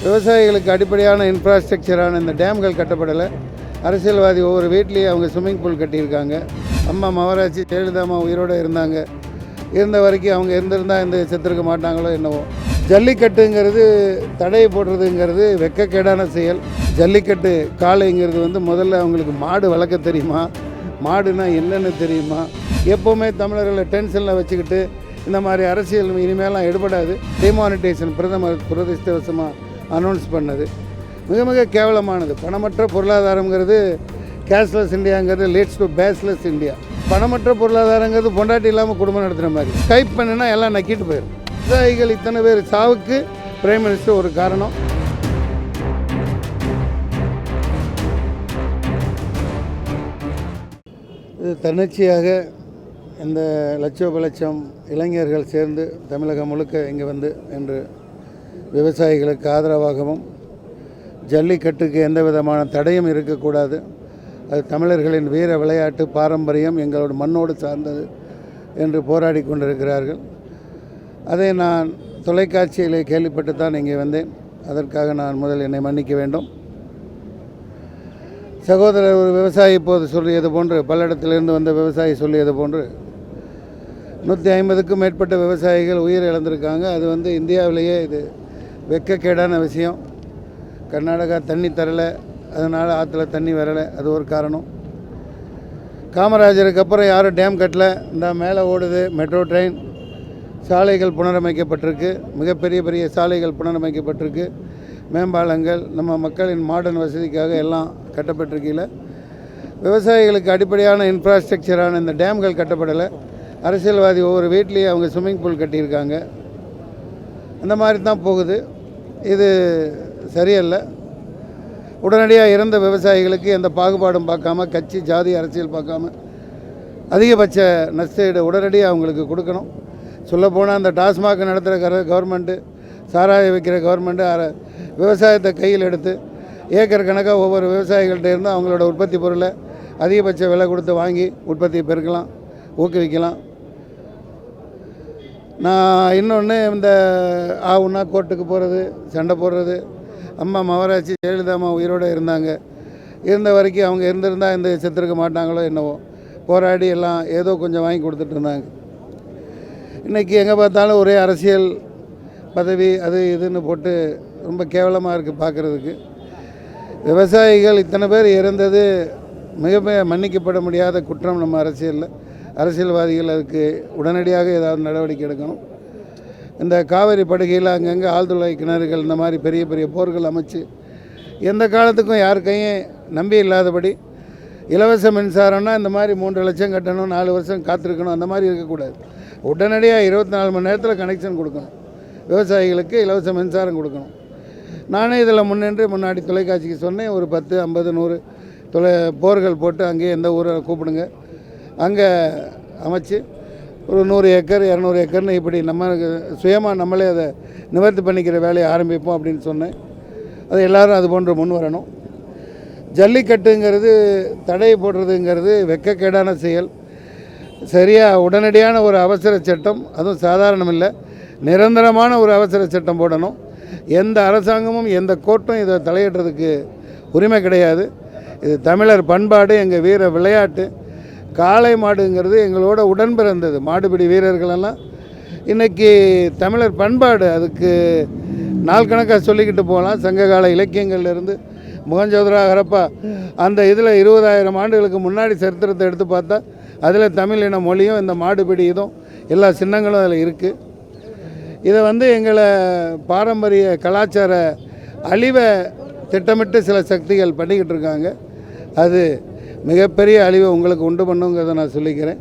விவசாயிகளுக்கு அடிப்படையான இன்ஃப்ராஸ்ட்ரக்சரான இந்த டேம்கள் கட்டப்படலை. அரசியல்வாதி ஒவ்வொரு வீட்லேயும் அவங்க ஸ்விம்மிங் பூல் கட்டியிருக்காங்க. அம்மா மகராட்சி ஜெயலலிதாம்மா உயிரோடு இருந்தாங்க. இருந்த வரைக்கும் அவங்க இருந்திருந்தால் இந்த செத்துருக்க மாட்டாங்களோ என்னவோ. ஜல்லிக்கட்டுங்கிறது தடையை போடுறதுங்கிறது வெக்கக்கேடான செயல். ஜல்லிக்கட்டு காளைங்கிறது முதல்ல அவங்களுக்கு மாடு வளர்க்க தெரியுமா, மாடுனா என்னென்னு தெரியுமா? எப்போவுமே தமிழர்களை டென்ஷனில் வச்சுக்கிட்டு இந்த மாதிரி அரசியல் இனிமேலாம் எடுபடாது. டிமானிட்டேஷன் பிரதமர் துரதிர்ஷ்டவசமாக அனௌன்ஸ் பண்ணது மிக மிக கேவலமானது. பணமற்ற பொருளாதாரங்கிறது கேஷ்லெஸ் இந்தியாங்கிறது லீட்ஸ் டு பேஸ்லெஸ் இந்தியா. பணமற்ற பொருளாதாரங்கிறது பொண்டாட்டி இல்லாமல் குடும்பம் நடத்துகிற மாதிரி. ஸ்கைப் பண்ணினா எல்லாம் நக்கிட்டு போயிடும். விவசாயிகள் இத்தனை பேர் சாவுக்கு பிரைம் மினிஸ்டர் ஒரு காரணம். இது தன்னிச்சையாக இந்த லட்சம் இளைஞர்கள் சேர்ந்து தமிழகம் முழுக்க இங்கே வந்து இன்று விவசாயிகளுக்கு ஆதரவாகவும் ஜல்லிக்கட்டுக்கு எந்த விதமான தடையும் இருக்கக்கூடாது, அது தமிழர்களின் வீர விளையாட்டு பாரம்பரியம் எங்களோட மண்ணோடு சார்ந்தது என்று போராடி கொண்டிருக்கிறார்கள். அதை நான் தொலைக்காட்சியிலே கேள்விப்பட்டு தான் இங்கே வந்தேன். அதற்காக நான் முதல் என்னை மன்னிக்க வேண்டும். சகோதரர் ஒரு விவசாயி இப்போது சொல்லியது போன்று, பல்லடத்திலிருந்து வந்த விவசாயி சொல்லியது போன்று 150க்கும் மேற்பட்ட விவசாயிகள் உயிர் இழந்திருக்காங்க. அது இந்தியாவிலேயே இது வெக்கக்கேடான விஷயம். கர்நாடகா தண்ணி தரலை, அதனால் ஆற்றுல தண்ணி வரலை, அது ஒரு காரணம். காமராஜருக்கு அப்புறம் யாரும் டேம் கட்டலை. இந்த மேலே ஓடுது மெட்ரோ ட்ரெயின். சாலைகள் புனரமைக்கப்பட்டிருக்கு, மிகப்பெரிய பெரிய சாலைகள் புனரமைக்கப்பட்டிருக்கு. மேம்பாலங்கள் நம்ம மக்களின் மாடர்ன் வசதிக்காக எல்லாம் கட்டப்பட்டிருக்கீங்கள. விவசாயிகளுக்கு அடிப்படையான இன்ஃப்ராஸ்ட்ரக்சரான இந்த டேம்கள் கட்டப்படலை. அரசியல்வாதி ஒவ்வொரு வீட்லேயும் அவங்க ஸ்விம்மிங் பூல் கட்டியிருக்காங்க. அந்த மாதிரி தான் போகுது. இது சரியல்ல. உடனடியாக இறந்த விவசாயிகளுக்கு எந்த பாகுபாடும் பார்க்காம, கட்சி ஜாதி அரசியல் பார்க்காம அதிகபட்ச நஷ்டஈடு உடனடியாக அவங்களுக்கு கொடுக்கணும். சொல்லப்போனால் அந்த டாஸ்மாக் நடத்துகிற கவர்மெண்ட்டு, சாராய வைக்கிற கவர்மெண்ட்டு விவசாயத்தை கையில் எடுத்து ஏக்கர் கணக்காக ஒவ்வொரு விவசாயிகள்கிட்ட இருந்து அவங்களோட உற்பத்தி பொருளை அதிகபட்ச விலை கொடுத்து வாங்கி உற்பத்தியை பெருக்கலாம், ஊக்குவிக்கலாம். நான் இன்னொன்று இந்த ஆவுன்னா கோர்ட்டுக்கு போகிறது, சண்டை போடுறது. அம்மா மகராட்சி ஜெயலலிதாம்மா உயிரோடு இருந்தாங்க. இருந்த வரைக்கும் அவங்க இருந்திருந்தால் இந்த செத்துருக்க மாட்டாங்களோ என்னவோ. போராடி எல்லாம் ஏதோ கொஞ்சம் வாங்கி கொடுத்துட்டு இருந்தாங்க. இன்றைக்கி எங்கே பார்த்தாலும் ஒரே அரசியல் பதவி அது இதுன்னு போட்டு ரொம்ப கேவலமாக இருக்குது பார்க்குறதுக்கு. விவசாயிகள் இத்தனை பேர் இறந்தது மிக மன்னிக்கப்பட முடியாத குற்றம் நம்ம அரசியலில். அரசியல்வாதிகள் அதுக்கு உடனடியாக ஏதாவது நடவடிக்கை எடுக்கணும். இந்த காவிரி படுகையில் அங்கங்கே ஆழ்துளை கிணறுகள் இந்த மாதிரி பெரிய பெரிய போர்கள் அமைச்சு எந்த காலத்துக்கும் யார் கையும் நம்பி இல்லாதபடி இலவச மின்சாரம்னா இந்த மாதிரி 3 லட்சம் கட்டணும், 4 வருஷம் காத்திருக்கணும், அந்த மாதிரி இருக்கக்கூடாது. உடனடியாக 24 மணி நேரத்தில் கனெக்ஷன் கொடுக்கணும். விவசாயிகளுக்கு இலவச மின்சாரம் கொடுக்கணும். நானே இதில் முன்னாடி தொலைக்காட்சிக்கு சொன்னேன். ஒரு 10, 50, 100 போர்கள் போட்டு அங்கேயே எந்த ஊரை கூப்பிடுங்க, அங்கே அமைச்சு ஒரு 100 ஏக்கர் 200 ஏக்கர்னு இப்படி நம்ம சுயமாக நம்மளே அதை நிவர்த்தி பண்ணிக்கிற வேலையை ஆரம்பிப்போம் அப்படின்னு சொன்னேன். அது எல்லோரும் அது போன்று முன் வரணும். ஜல்லிக்கட்டுங்கிறது தடையை போடுறதுங்கிறது வெக்கக்கேடான செயல். சரியாக உடனடியான ஒரு அவசர சட்டம், அதுவும் சாதாரணம் இல்லை, நிரந்தரமான ஒரு அவசர சட்டம் போடணும். எந்த அரசாங்கமும் எந்த கோர்ட்டும் இதை தலையிடுறதுக்கு உரிமை கிடையாது. இது தமிழர் பண்பாடு, எங்கள் வீர விளையாட்டு. காளை மாடுங்கிறது எங்களோட உடன் பிறந்தது. மாடுபிடி வீரர்களெல்லாம் இன்றைக்கி தமிழர் பண்பாடு. அதுக்கு நாள் கணக்காக சொல்லிக்கிட்டு போகலாம். சங்ககால இலக்கியங்கள்லேருந்து முகஞ்சோதரா ஹரப்பா அந்த இதில் 20,000 ஆண்டுகளுக்கு முன்னாடி சரித்திரத்தை எடுத்து பார்த்தா அதில் தமிழ் இன மொழியும் இந்த மாடுபிடி இதுவும் எல்லா சின்னங்களும் அதில் இருக்குது. இதை எங்களை பாரம்பரிய கலாச்சார அழிவை திட்டமிட்டு சில சக்திகள் பண்ணிக்கிட்டு இருக்காங்க. அது மிகப்பெரிய அழிவை உங்களுக்கு உண்டு பண்ணுங்கிறத நான் சொல்லிக்கிறேன்.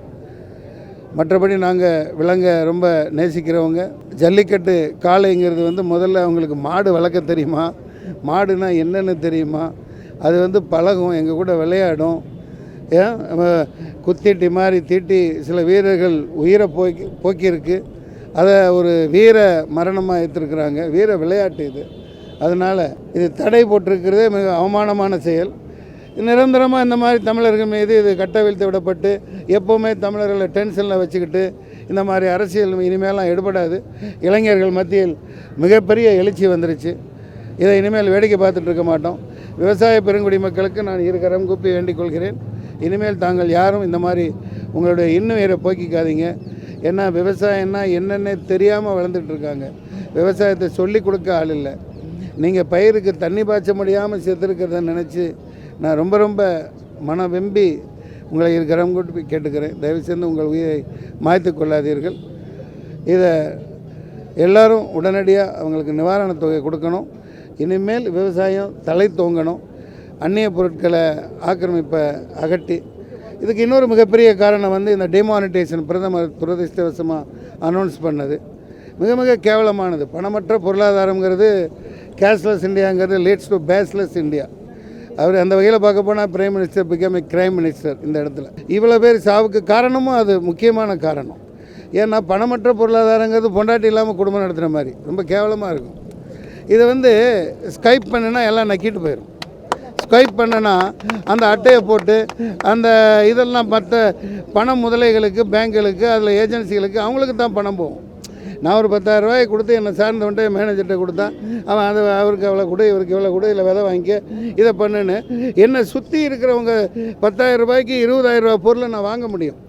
மற்றபடி நாங்கள் விலங்கை ரொம்ப நேசிக்கிறவங்க. ஜல்லிக்கட்டு காளைங்கிறது முதல்ல அவங்களுக்கு மாடு வளர்க்க தெரியுமா, மாடுனா என்னென்னு தெரியுமா? அது பழகும், எங்கள் கூட விளையாடும். ஏன் குத்திட்டி மாதிரி தீட்டி சில வீரர்கள் உயிரை போக்கியிருக்கு. அதை ஒரு வீர மரணமாக ஏற்றிருக்கிறாங்க. வீர விளையாட்டு இது. அதனால் இது தடை போட்டிருக்கிறதே மிக அவமானமான செயல். நிரந்தரமாக இந்த மாதிரி தமிழர்கள் மீது இது கட்டவிழ்த்து விடப்பட்டு எப்போவுமே தமிழர்களை டென்ஷனில் வச்சுக்கிட்டு இந்த மாதிரி அரசியல் இனிமேலாம் எடுபடாது. இளைஞர்கள் மத்தியில் மிகப்பெரிய எழுச்சி வந்துருச்சு. இதை இனிமேல் வேடிக்கை பார்த்துட்டு இருக்க மாட்டோம். விவசாய பெருங்குடி மக்களுக்கு நான் இருக்கரம் கூப்பி வேண்டிக் கொள்கிறேன். இனிமேல் தாங்கள் யாரும் இந்த மாதிரி உங்களுடைய இன்னுயிரை போக்கிக்காதீங்க. ஏன்னா விவசாயம்னா என்னென்ன தெரியாமல் வளர்ந்துட்டுருக்காங்க. விவசாயத்தை சொல்லி கொடுக்க ஆள் இல்லை. நீங்கள் பயிருக்கு தண்ணி பாய்ச்ச முடியாமல் செத்துருக்கிறத நினச்சி நான் ரொம்ப ரொம்ப மன வெம்பி உங்களை இருக்கரம் கூப்பி கேட்டுக்கிறேன். தயவுசெய்து உங்கள் உயிரை மாய்த்து கொள்ளாதீர்கள். இதை எல்லோரும் உடனடியாக அவங்களுக்கு நிவாரணத் தொகை கொடுக்கணும். இனிமேல் விவசாயம் தலை தோங்கணும். அந்நிய பொருட்களை ஆக்கிரமிப்பை அகட்டி, இதுக்கு இன்னொரு மிகப்பெரிய காரணம் இந்த டிமானிட்டேஷன் பிரதமர் துரதிர்ஷ்டவசமாக அனௌன்ஸ் பண்ணது மிக மிக கேவலமானது. பணமற்ற பொருளாதாரங்கிறது கேஷ்லெஸ் இந்தியாங்கிறது லீட்ஸ் டு பேஸ்லெஸ் இந்தியா. அவர் அந்த வகையில் பார்க்க போனால் prime minister become a crime minister. இந்த இடத்துல இவ்வளோ பேர் சாவுக்கு காரணமும் அது முக்கியமான காரணம். ஏன்னா பணமற்ற பொருளாதாரங்கிறது பொண்டாட்டி இல்லாமல் குடும்பம் நடத்துகிற மாதிரி ரொம்ப கேவலமாக இருக்கும். இதை ஸ்கைப் பண்ணினா எல்லாம் நக்கிட்டு போயிடும். ஸ்கைப் பண்ணனா அந்த அட்டையை போட்டு அந்த இதெல்லாம் மற்ற பண முதலைகளுக்கு, பேங்குகளுக்கு, அதில் ஏஜென்சிகளுக்கு அவங்களுக்கு தான் பணம் போகும். நான் ஒரு 10,000 ரூபாய் கொடுத்து என்னை சார்ந்தவன்ட்டு மேனேஜர்கிட்ட கொடுத்தா அவன் அதை அவருக்கு எவ்வளோ கொடு, இவருக்கு எவ்வளோ கொடு, இல்லை விதை வாங்கிக்க, இதை பண்ணுன்னு என்னை சுற்றி இருக்கிறவங்க 10,000 ரூபாய்க்கு 20,000 ரூபா பொருளை நான் வாங்க முடியும்.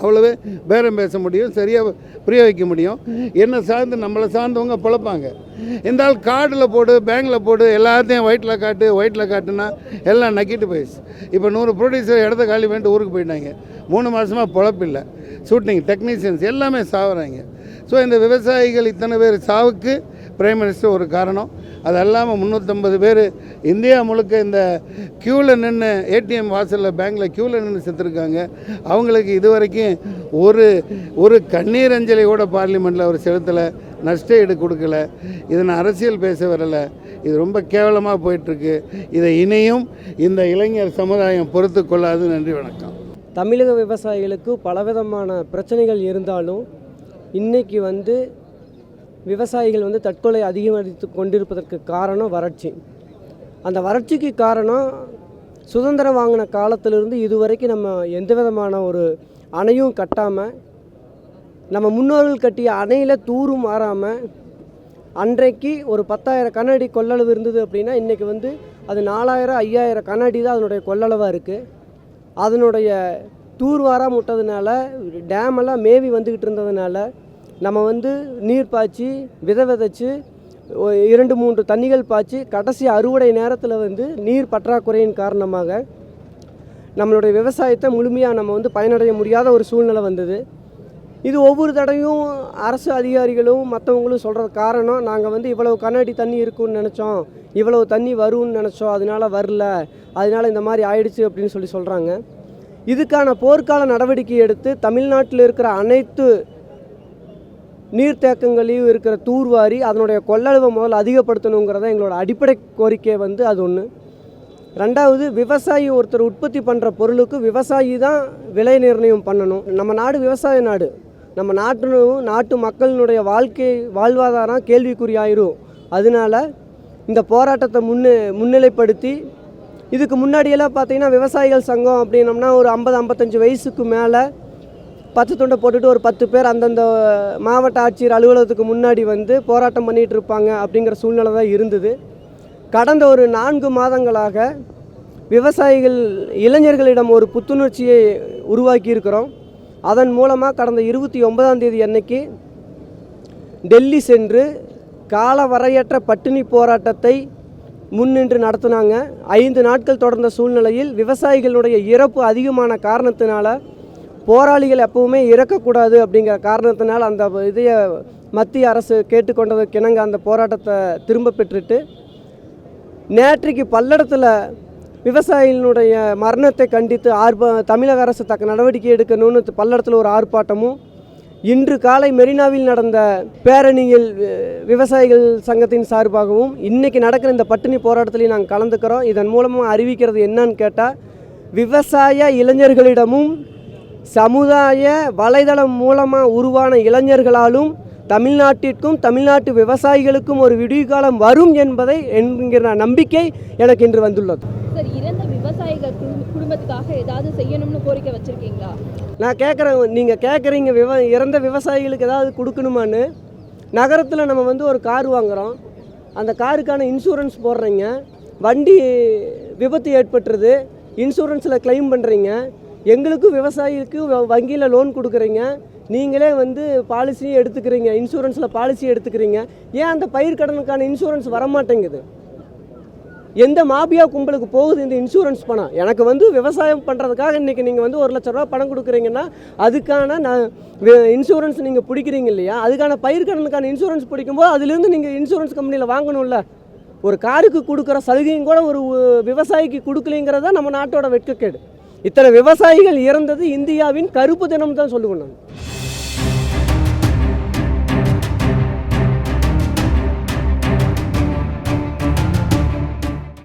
அவ்வளவு பேரம் பேச முடியும், சரியாக புரிய வைக்க முடியும். என்னை சார்ந்து நம்மளை சார்ந்தவங்க பிழைப்பாங்க. இந்த ஆள் கார்டில் போடு, பேங்கில் போடு, எல்லாத்தையும் ஒயிட்டில் காட்டுனா எல்லாம் நக்கிட்டு போயிடுச்சு. இப்போ 100 ப்ரொடியூசர் இடத்த காலி பண்ணிட்டு ஊருக்கு போயிட்டாங்க. 3 மாதமாக பொழப்பில்லை. ஷூட்டிங் டெக்னீஷியன்ஸ் எல்லாமே சாவுறாங்க. ஸோ இந்த விவசாயிகள் இத்தனை பேர் சாவுக்கு பிரைம் மினிஸ்டர் ஒரு காரணம். அது இல்லாமல் 350 பேர் இந்தியா முழுக்க இந்த க்யூவில் நின்று ஏடிஎம் வாசலில் பேங்கில் க்யூவில் நின்று செத்துருக்காங்க. அவங்களுக்கு இது வரைக்கும் ஒரு கண்ணீர் அஞ்சலி கூட பார்லிமெண்ட்டில் அவர் செலுத்தலை, நஷ்ட ஈடு கொடுக்கல. இதை நான் அரசியல் பேச வரலை. இது ரொம்ப கேவலமாக போயிட்டுருக்கு. இதை இனியும் இந்த இளைஞர் சமுதாயம் பொறுத்து கொள்ளாது. நன்றி, வணக்கம். தமிழக விவசாயிகளுக்கு பலவிதமான பிரச்சனைகள் இருந்தாலும் இன்றைக்கி விவசாயிகள் தற்கொலை அதிகரித்து கொண்டிருப்பதற்கு காரணம் வறட்சி. அந்த வறட்சிக்கு காரணம் சுதந்திரம் வாங்கின காலத்திலிருந்து இதுவரைக்கும் நம்ம எந்த விதமான ஒரு அணையும் கட்டாமல், நம்ம முன்னோர்கள் கட்டிய அணையில் தூரும் மாறாமல், அன்றைக்கு ஒரு 10,000 கனஅடி கொள்ளளவு இருந்தது அப்படின்னா இன்றைக்கி அது 4,000 5,000 கனஅடி தான் அதனுடைய கொள்ளளவாக இருக்குது. அதனுடைய தூர்வாராக விட்டதுனால, டேமெல்லாம் மேவி வந்துக்கிட்டு இருந்ததுனால நம்ம நீர் பாய்ச்சி விதைச்சு 2-3 தண்ணிகள் பாய்ச்சி கடைசி அறுவடை நேரத்தில் நீர் பற்றாக்குறையின் காரணமாக நம்மளுடைய விவசாயத்தை முழுமையாக நம்ம பயனடைய முடியாத ஒரு சூழ்நிலை வந்தது. இது ஒவ்வொரு தடையும் அரசு அதிகாரிகளும் மற்றவங்களும் சொல்கிற காரணம், நாங்கள் இவ்வளவு கனஅடி தண்ணி இருக்குன்னு நினச்சோம், இவ்வளவு தண்ணி வரும்னு நினச்சோம், அதனால் வரல, அதனால் இந்த மாதிரி ஆயிடுச்சு அப்படின்னு சொல்கிறாங்க. இதுக்கான போர்க்கால நடவடிக்கை எடுத்து தமிழ்நாட்டில் இருக்கிற அனைத்து நீர்த்தேக்கங்களையும் இருக்கிற தூர்வாரி அதனுடைய கொள்ளளவை முதல்ல அதிகப்படுத்தணுங்கிறத எங்களோட அடிப்படை கோரிக்கை அது ஒன்று. ரெண்டாவது, விவசாயி ஒருத்தர் உற்பத்தி பண்ணுற பொருளுக்கு விவசாயி தான் விலை நிர்ணயம் பண்ணணும். நம்ம நாடு விவசாய நாடு. நம்ம நாட்டு மக்களினுடைய வாழ்வாதாரம் கேள்விக்குறியாயிரும். அதனால் இந்த போராட்டத்தை முன்னிலைப்படுத்தி, இதுக்கு முன்னாடியெல்லாம் பார்த்திங்கன்னா விவசாயிகள் சங்கம் அப்படின்னம்னா ஒரு 50-55 வயசுக்கு மேலே பச்சை துண்டை போட்டுட்டு ஒரு 10 பேர் அந்தந்த மாவட்ட ஆட்சியர் அலுவலகத்துக்கு முன்னாடி போராட்டம் பண்ணிகிட்டு இருப்பாங்க அப்படிங்கிற சூழ்நிலை தான் இருந்தது. கடந்த ஒரு 4 மாதங்களாக விவசாயிகள் இளைஞர்களிடம் ஒரு புத்துணர்ச்சியை உருவாக்கி இருக்கிறோம். அதன் மூலமாக கடந்த 29ஆம் தேதி அன்னைக்கு டெல்லி சென்று காலவரையற்ற பட்டினி போராட்டத்தை முன்னின்று நடத்தினாங்க. 5 நாட்கள் தொடர்ந்த சூழ்நிலையில் விவசாயிகளுடைய இறப்பு அதிகமான காரணத்தினால, போராளிகள் எப்பவுமே இறக்கக்கூடாது அப்படிங்கிற காரணத்தினால் அந்த மத்திய அரசு கேட்டுக்கொண்டதுக்கு இணங்க அந்த போராட்டத்தை திரும்ப பெற்றுட்டு, நேற்றைக்கு பல்லடத்தில் விவசாயிகளுடைய மரணத்தை கண்டித்து தமிழக அரசு தக்க நடவடிக்கை எடுக்கணும்னு பல்லடத்தில் ஒரு ஆர்ப்பாட்டமும், இன்று காலை மெரினாவில் நடந்த பேரணியில் விவசாயிகள் சங்கத்தின் சார்பாகவும் இன்றைக்கி நடக்கிற இந்த பட்டினி போராட்டத்திலையும் நாங்கள் கலந்துக்கிறோம். இதன் மூலமாக அறிவிக்கிறது என்னன்னு கேட்டால், விவசாய இளைஞர்களிடமும் சமுதாய வலைதளம் மூலமாக உருவான இளைஞர்களாலும் தமிழ்நாட்டிற்கும் தமிழ்நாட்டு விவசாயிகளுக்கும் ஒரு விடிவுகாலம் வரும் என்பதை என்கிற நம்பிக்கை எனக்கு இன்று வந்துள்ளது. சார், இறந்த விவசாயிகள் குடும்பத்துக்காக ஏதாவது செய்யணும்னு கோரிக்கை வச்சுருக்கீங்களா? நான் கேட்குறேன், நீங்கள் கேட்குறீங்க இறந்த விவசாயிகளுக்கு ஏதாவது கொடுக்கணுமான்னு. நகரத்தில் நம்ம ஒரு கார் வாங்குகிறோம், அந்த காருக்கான இன்சூரன்ஸ் போடுறீங்க, வண்டி விபத்து ஏற்பட்டுருது, இன்சூரன்ஸில் க்ளைம் பண்ணுறீங்க, எங்களுக்கும் விவசாயிக்கு வங்கியில் லோன் கொடுக்குறீங்க, நீங்களே வந்து பாலிசியும் எடுத்துக்கிறீங்க, இன்சூரன்ஸில் பாலிசி எடுத்துக்கிறீங்க. ஏன் அந்த பயிர்க்கடனுக்கான இன்சூரன்ஸ் வரமாட்டேங்குது? எந்த மாபியா கும்பலுக்கு போகுது இந்த இன்சூரன்ஸ் பணம்? எனக்கு வந்து விவசாயம் பண்ணுறதுக்காக இன்றைக்கி நீங்கள் வந்து 1 லட்ச ரூபா பணம் கொடுக்குறீங்கன்னா அதுக்கான இன்சூரன்ஸ் நீங்கள் பிடிக்கிறீங்க இல்லையா? அதுக்கான பயிர்க்கடனுக்கான இன்சூரன்ஸ் பிடிக்கும்போது அதுலேருந்து நீங்கள் இன்சூரன்ஸ் கம்பெனியில் வாங்கணும்ல. ஒரு காருக்கு கொடுக்குற சலுகையும் கூட ஒரு விவசாயிக்கு கொடுக்கலைங்கிறத நம்ம நாட்டோட வெட்கக்கேடு. இத்தனை விவசாயிகள் இறந்தது இந்தியாவின் கருப்பு தினம் தான் சொல்லுவேன் நான்.